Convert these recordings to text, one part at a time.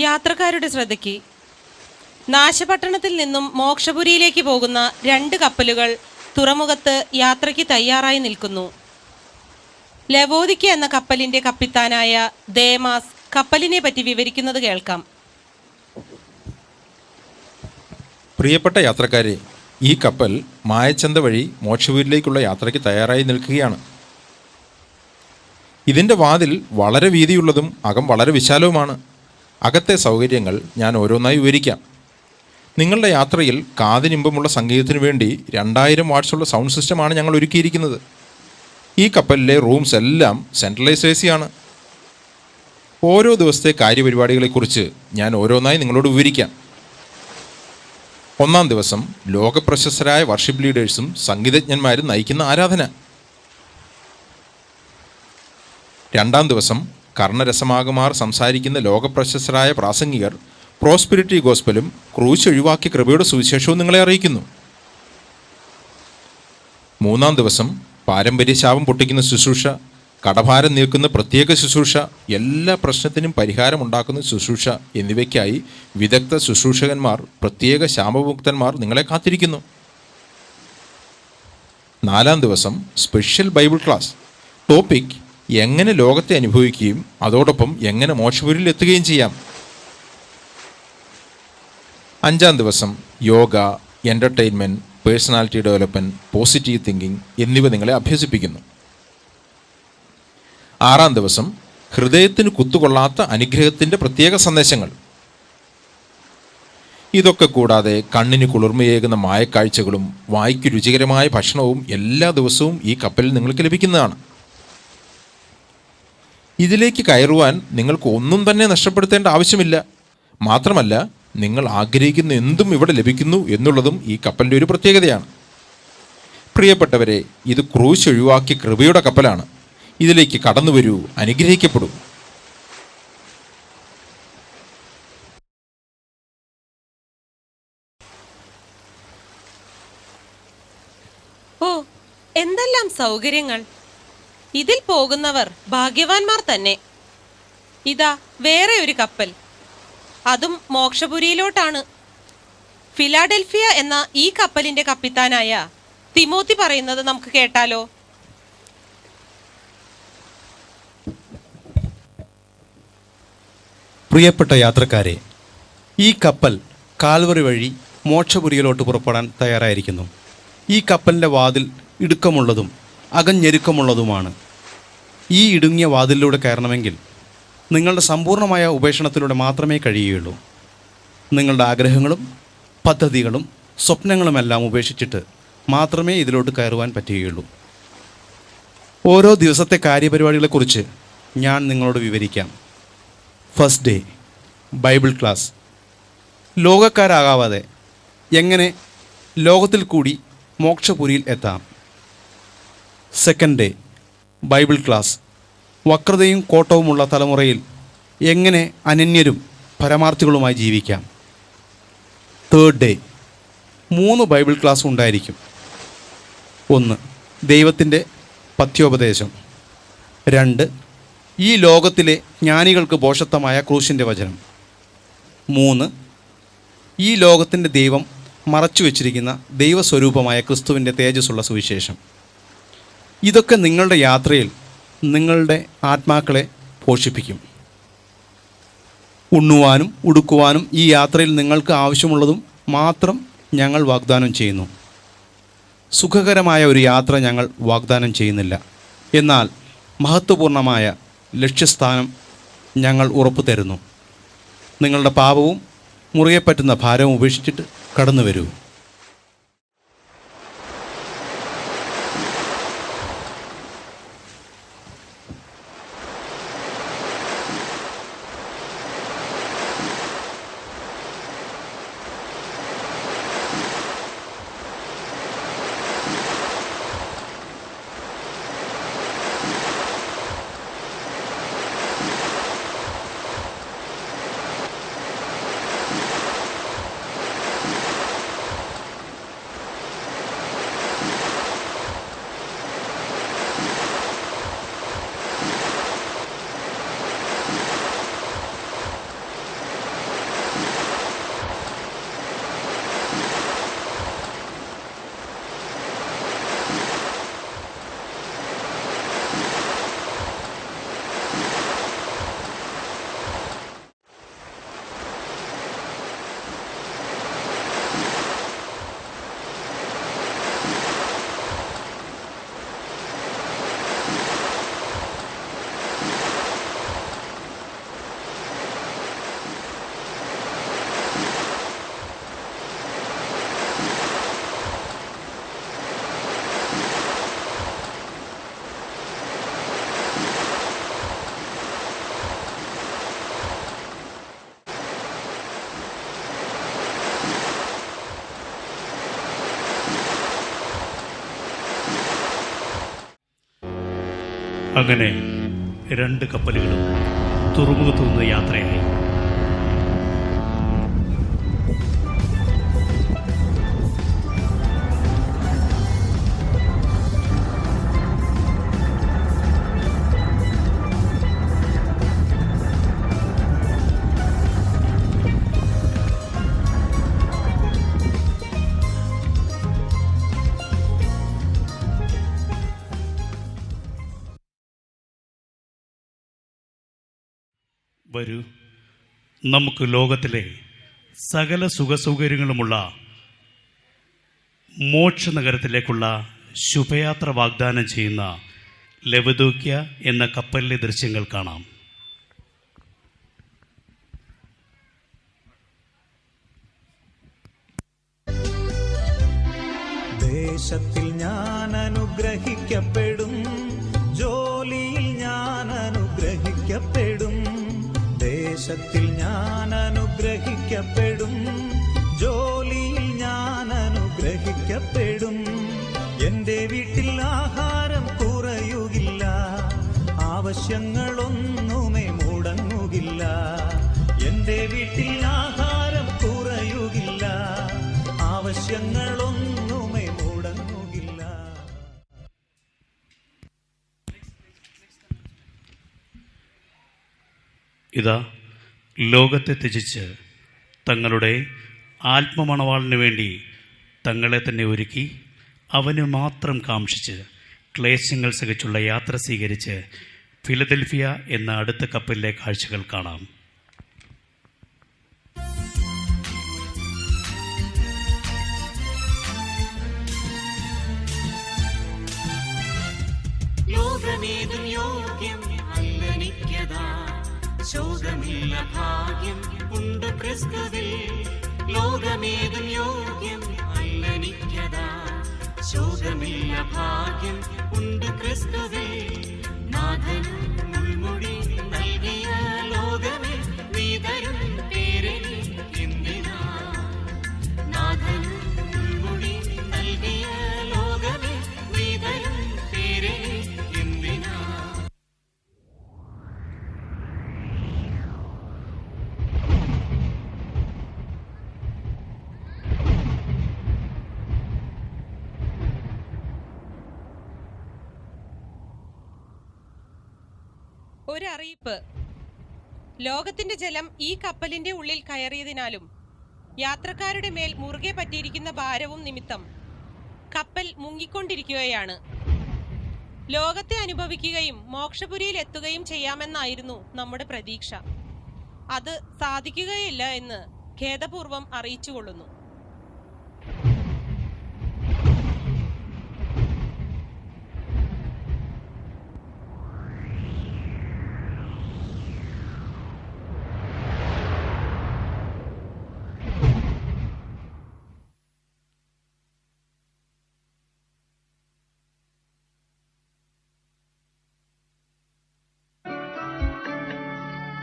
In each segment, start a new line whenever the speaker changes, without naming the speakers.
യാത്രക്കാരുടെ ശ്രദ്ധയ്ക്ക് നാശപട്ടണത്തിൽ നിന്നും മോക്ഷപുരിയിലേക്ക് പോകുന്ന 2 കപ്പലുകൾ തുറമുഖത്ത് യാത്രയ്ക്ക് തയ്യാറായി നിൽക്കുന്നു. ലവോദിക്ക എന്ന കപ്പലിന്റെ കപ്പിത്താനായ ദേമാസ് കപ്പലിനെ പറ്റി വിവരിക്കുന്നത് കേൾക്കാം.
പ്രിയപ്പെട്ട യാത്രക്കാരെ, ഈ കപ്പൽ മായച്ചന്ത വഴി മോക്ഷപുരിയിലേക്കുള്ള യാത്രയ്ക്ക് തയ്യാറായി നിൽക്കുകയാണ്. ഇതിൻ്റെ വാതിൽ വളരെ വീതിയുള്ളതും അകം വളരെ വിശാലവുമാണ്. അകത്തെ സൗകര്യങ്ങൾ ഞാൻ ഓരോന്നായി വിവരിക്കാം. നിങ്ങളുടെ യാത്രയിൽ കാതിനിമ്പമുള്ള സംഗീതത്തിനു വേണ്ടി 2000 വാട്ട്സുള്ള സൗണ്ട് സിസ്റ്റമാണ് ഞങ്ങൾ ഒരുക്കിയിരിക്കുന്നത്. ഈ കപ്പലിലെ റൂംസ് എല്ലാം സെൻട്രലൈസ്ഡ് AC ആണ്. ഓരോ ദിവസത്തെ കാര്യപരിപാടികളെക്കുറിച്ച് ഞാൻ ഓരോന്നായി നിങ്ങളോട് വിവരിക്കാം. 1-ാം ദിവസം ലോകപ്രശസ്തരായ വർഷിപ്പ് ലീഡേഴ്സും സംഗീതജ്ഞന്മാരും നയിക്കുന്ന ആരാധന. 2-ാം ദിവസം കർണരസമാകുമാർ സംസാരിക്കുന്ന ലോകപ്രശസ്തരായ പ്രാസംഗികർ പ്രോസ്പിരിറ്റി ഗോസ്പലും ക്രൂശ് ഒഴിവാക്കിയ കൃപയുടെ സുവിശേഷവും നിങ്ങളെ അറിയിക്കുന്നു. 3-ാം ദിവസം പാരമ്പര്യശാപം പൊട്ടിക്കുന്ന ശുശ്രൂഷ, കടഭാരം നീക്കുന്ന പ്രത്യേക ശുശ്രൂഷ, എല്ലാ പ്രശ്നത്തിനും പരിഹാരമുണ്ടാക്കുന്ന ശുശ്രൂഷ എന്നിവയ്ക്കായി വിദഗ്ധ ശുശ്രൂഷകന്മാർ, പ്രത്യേക ശാപമുക്തന്മാർ നിങ്ങളെ കാത്തിരിക്കുന്നു. 4-ാം ദിവസം സ്പെഷ്യൽ ബൈബിൾ ക്ലാസ്. ടോപ്പിക്: എങ്ങനെ ലോകത്തെ അനുഭവിക്കുകയും അതോടൊപ്പം എങ്ങനെ മോക്ഷപുരിയിൽ എത്തുകയും ചെയ്യാം. 5-ാം ദിവസം yoga, entertainment, personality development, positive thinking എന്നിവ നിങ്ങളെ അഭ്യസിപ്പിക്കുന്നു. 6-ാം ദിവസം ഹൃദയത്തിന് കുത്തുകൊള്ളാത്ത അനുഗ്രഹത്തിൻ്റെ പ്രത്യേക സന്ദേശങ്ങൾ. ഇതൊക്കെ കൂടാതെ കണ്ണിന് കുളിർമയേകുന്ന മായക്കാഴ്ചകളും വായ്ക്ക് രുചികരമായ ഭക്ഷണവും എല്ലാ ദിവസവും ഈ കപ്പലിൽ നിങ്ങൾക്ക് ലഭിക്കുന്നതാണ്. ഇതിലേക്ക് കയറുവാൻ നിങ്ങൾക്ക് ഒന്നും തന്നെ നഷ്ടപ്പെടുത്തേണ്ട ആവശ്യമില്ല. മാത്രമല്ല, നിങ്ങൾ ആഗ്രഹിക്കുന്ന എന്തും ഇവിടെ ലഭിക്കുന്നു എന്നുള്ളതും ഈ കപ്പലിൻ്റെ ഒരു പ്രത്യേകതയാണ്. പ്രിയപ്പെട്ടവരെ, ഇത് ക്രൂശ് ഒഴിവാക്കിയ കൃപയുടെ കപ്പലാണ്. ഇതിലേക്ക് കടന്നു വരൂ, അനുഗ്രഹിക്കപ്പെടൂ.
ഓ, എന്തെല്ലാം സൗകര്യങ്ങൾ! ഇതിൽ പോകുന്നവർ ഭാഗ്യവാന്മാർ തന്നെ. ഇതാ വേറെ ഒരു കപ്പൽ, അതും മോക്ഷപുരിയിലോട്ടാണ്. ഫിലാഡൽഫിയ എന്ന ഈ കപ്പലിന്റെ കപ്പിത്താനായ തിമോത്തി പറയുന്നത് നമുക്ക് കേട്ടാലോ.
പ്രിയപ്പെട്ട യാത്രക്കാരെ, ഈ കപ്പൽ കാൽവറി വഴി മോക്ഷപുരിയിലോട്ട് പുറപ്പെടാൻ തയ്യാറായിരിക്കുന്നു. ഈ കപ്പലിൻ്റെ വാതിൽ ഇടുക്കമുള്ളതും അകഞ്ഞെരുക്കമുള്ളതുമാണ്. ഈ ഇടുങ്ങിയ വാതിലിലൂടെ കയറണമെങ്കിൽ നിങ്ങളുടെ സമ്പൂർണ്ണമായ ഉപേക്ഷണത്തിലൂടെ മാത്രമേ കഴിയുകയുള്ളൂ. നിങ്ങളുടെ ആഗ്രഹങ്ങളും പദ്ധതികളും സ്വപ്നങ്ങളുമെല്ലാം ഉപേക്ഷിച്ചിട്ട് മാത്രമേ ഇതിലോട്ട് കയറുവാൻ പറ്റുകയുള്ളൂ. ഓരോ ദിവസത്തെ കാര്യപരിപാടികളെക്കുറിച്ച് ഞാൻ നിങ്ങളോട് വിവരിക്കാം. First day bible class. ലോകക്കാരാകാതെ എങ്ങനെ ലോകത്തിൽ കൂടി മോക്ഷപുരിയിൽ എത്താം. Second day bible class. വക്രതയും കോട്ടവുമുള്ള തലമുറയിൽ എങ്ങനെ അനന്യരും പരമാർത്ഥികളുമായി ജീവിക്കാം. തേർഡ് ഡേ 3 ബൈബിൾ ക്ലാസ് ഉണ്ടായിരിക്കും. 1. ദൈവത്തിൻ്റെ പഥ്യോപദേശം. 2. ഈ ലോകത്തിലെ ജ്ഞാനികൾക്ക് ഭോഷത്വമായ ക്രൂശിൻ്റെ വചനം. 3. ഈ ലോകത്തിൻ്റെ ദൈവം മറച്ചു വച്ചിരിക്കുന്ന ദൈവസ്വരൂപമായ ക്രിസ്തുവിൻ്റെ തേജസ്സുള്ള സുവിശേഷം. ഇതൊക്കെ നിങ്ങളുടെ യാത്രയിൽ നിങ്ങളുടെ ആത്മാക്കളെ പോഷിപ്പിക്കും. ഉണ്ണുവാനും ഉടുക്കുവാനും ഈ യാത്രയിൽ നിങ്ങൾക്ക് ആവശ്യമുള്ളതും മാത്രം ഞങ്ങൾ വാഗ്ദാനം ചെയ്യുന്നു. സുഖകരമായ ഒരു യാത്ര ഞങ്ങൾ വാഗ്ദാനം ചെയ്യുന്നില്ല. എന്നാൽ മഹത്വപൂർണമായ ലക്ഷ്യസ്ഥാനം ഞങ്ങൾ ഉറപ്പു തരുന്നു. നിങ്ങളുടെ പാപവും മുറുകെ പറ്റുന്ന ഭാരവും ഉപേക്ഷിച്ചിട്ട് കടന്നു വരൂ.
അങ്ങനെ 2 കപ്പലുകളും തുറമുഖത്തു നിന്ന് യാത്രയായി. വരൂ, നമുക്ക് ലോകത്തിലെ സകല സുഖസൗകര്യങ്ങളുമുള്ള മോക്ഷനഗരത്തിലേക്കുള്ള ശുഭയാത്ര വാഗ്ദാനം ചെയ്യുന്ന ലവദോക്യ എന്ന കപ്പലിലെ ദൃശ്യങ്ങൾ കാണാം.
ദേശത്തിൽ ഞാൻ അനുഗ്രഹിക്കപ്പെടും, ജോലിയിൽ ഞാൻ അനുഗ്രഹിക്കപ്പെടും. ദേശത്തിൽ ഞാൻ അനുഗ്രഹിക്കപ്പെടും, ജോലിയിൽ ഞാൻ അനുഗ്രഹിക്കപ്പെടും. എന്റെ വീട്ടിൽ ആഹാരം കുറയുകില്ല, ആവശ്യങ്ങളൊന്നുമേ മുടങ്ങുകില്ല. എന്റെ വീട്ടിൽ ആഹാരം കുറയുകില്ല, ആവശ്യങ്ങളൊന്നുമേ മുടങ്ങുകില്ല.
ഇതാ, ലോകത്തെ ത്യജിച്ച് തങ്ങളുടെ ആത്മമണവാളിന് വേണ്ടി തങ്ങളെ തന്നെ ഒരുക്കി അവന് മാത്രം കാംക്ഷിച്ച് ക്ലേശങ്ങൾ സഹിച്ചുള്ള യാത്ര സ്വീകരിച്ച് ഫിലദൽഫിയ എന്ന അടുത്ത കപ്പലിലെ കാഴ്ചകൾ കാണാം.
ലോകമേതും യോഗ്യം അല്ലനിക്കതാ, ശോകമില്ല ഭാഗ്യം ഉണ്ട് ക്രിസ്തുവിൽ. ലോകമേതും യോഗ്യം അല്ലനിക്കതാ, ശോകമില്ല ഭാഗ്യം ഉണ്ട് ക്രിസ്തുവിൽ. നാഥൻ മുൾമുടി നൽകിയ ലോകമേ നീതരും പേരെനി എന്തിനാ. നാഥൻ മുൾമുടി നൽകിയ ലോകമേ നീതരും പേരെനി എന്തിനാ.
ഒരറിയിപ്പ്. ലോകത്തിന്റെ ജലം ഈ കപ്പലിന്റെ ഉള്ളിൽ കയറിയതിനാലും യാത്രക്കാരുടെ മേൽ മുറുകെ പറ്റിയിരിക്കുന്ന ഭാരവും നിമിത്തം കപ്പൽ മുങ്ങിക്കൊണ്ടിരിക്കുകയാണ്. ലോകത്തെ അനുഭവിക്കുകയും മോക്ഷപുരിയിൽ എത്തുകയും ചെയ്യാമെന്നായിരുന്നു നമ്മുടെ പ്രതീക്ഷ. അത് സാധിക്കുകയില്ല എന്ന് ഖേദപൂർവം അറിയിച്ചുകൊള്ളുന്നു.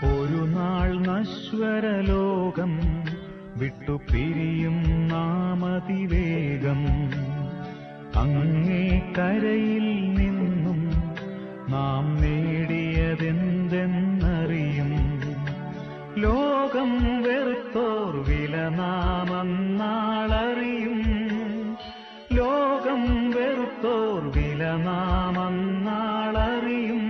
ഒരു നാൾ നശ്വരലോകം വിട്ടു പിരിയും നാമതിവേഗം. അങ്ങേ കരയിൽ നിന്നും നാം നേടിയതെന്തെന്നറിയും. ലോകം വെറുത്തോർ വില നാം അന്നാളറിയും. ലോകം വെറുത്തോർ വില നാം അന്നാളറിയും.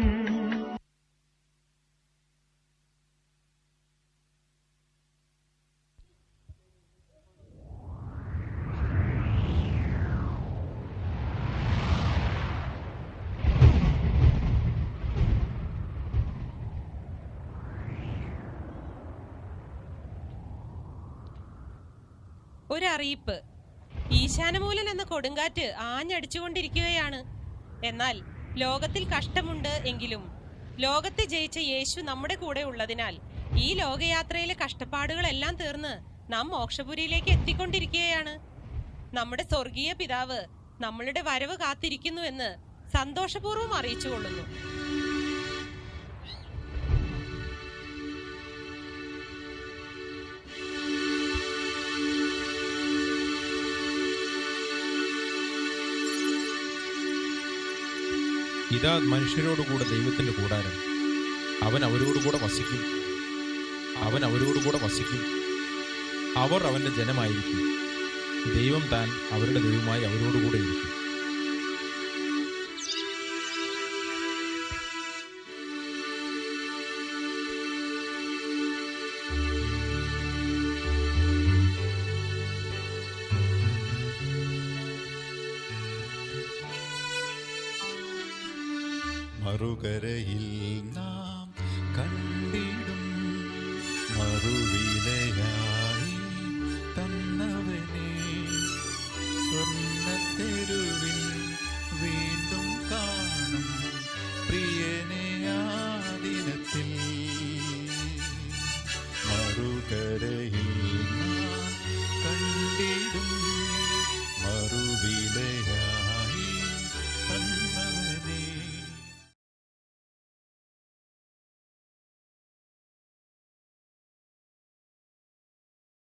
ഒരറിയിപ്പ്. ഈശാനമൂലൻ എന്ന കൊടുങ്കാറ്റ് ആഞ്ഞടിച്ചുകൊണ്ടിരിക്കുകയാണ്. എന്നാൽ ലോകത്തിൽ കഷ്ടമുണ്ട് എങ്കിലും ലോകത്തെ ജയിച്ച യേശു നമ്മുടെ കൂടെ ഉള്ളതിനാൽ ഈ ലോകയാത്രയിലെ കഷ്ടപ്പാടുകളെല്ലാം തീർന്ന് നാം മോക്ഷപുരിയിലേക്ക് എത്തിക്കൊണ്ടിരിക്കുകയാണ്. നമ്മുടെ സ്വർഗീയ പിതാവ് നമ്മളുടെ വരവ് കാത്തിരിക്കുന്നുവെന്ന് സന്തോഷപൂർവ്വം അറിയിച്ചുകൊള്ളുന്നു.
ഇതാ മനുഷ്യരോടുകൂടെ ദൈവത്തിൻ്റെ കൂടാരം. അവൻ അവരോടുകൂടെ വസിക്കും. അവൻ അവരോടുകൂടെ വസിക്കും. അവർ അവൻ്റെ ജനമായിരിക്കും. ദൈവം താൻ അവരുടെ ദൈവമായി അവരോടുകൂടെ ഇരിക്കും.
മറുകരയിൽ നാം കണ്ടിടും മറുവിലയായി തന്നവനെ, സ്വർണ്ണത്തെരുവിൽ വീണ്ടും കാണും പ്രിയനെ ആ ദിനത്തിൽ. മറുകരയിൽ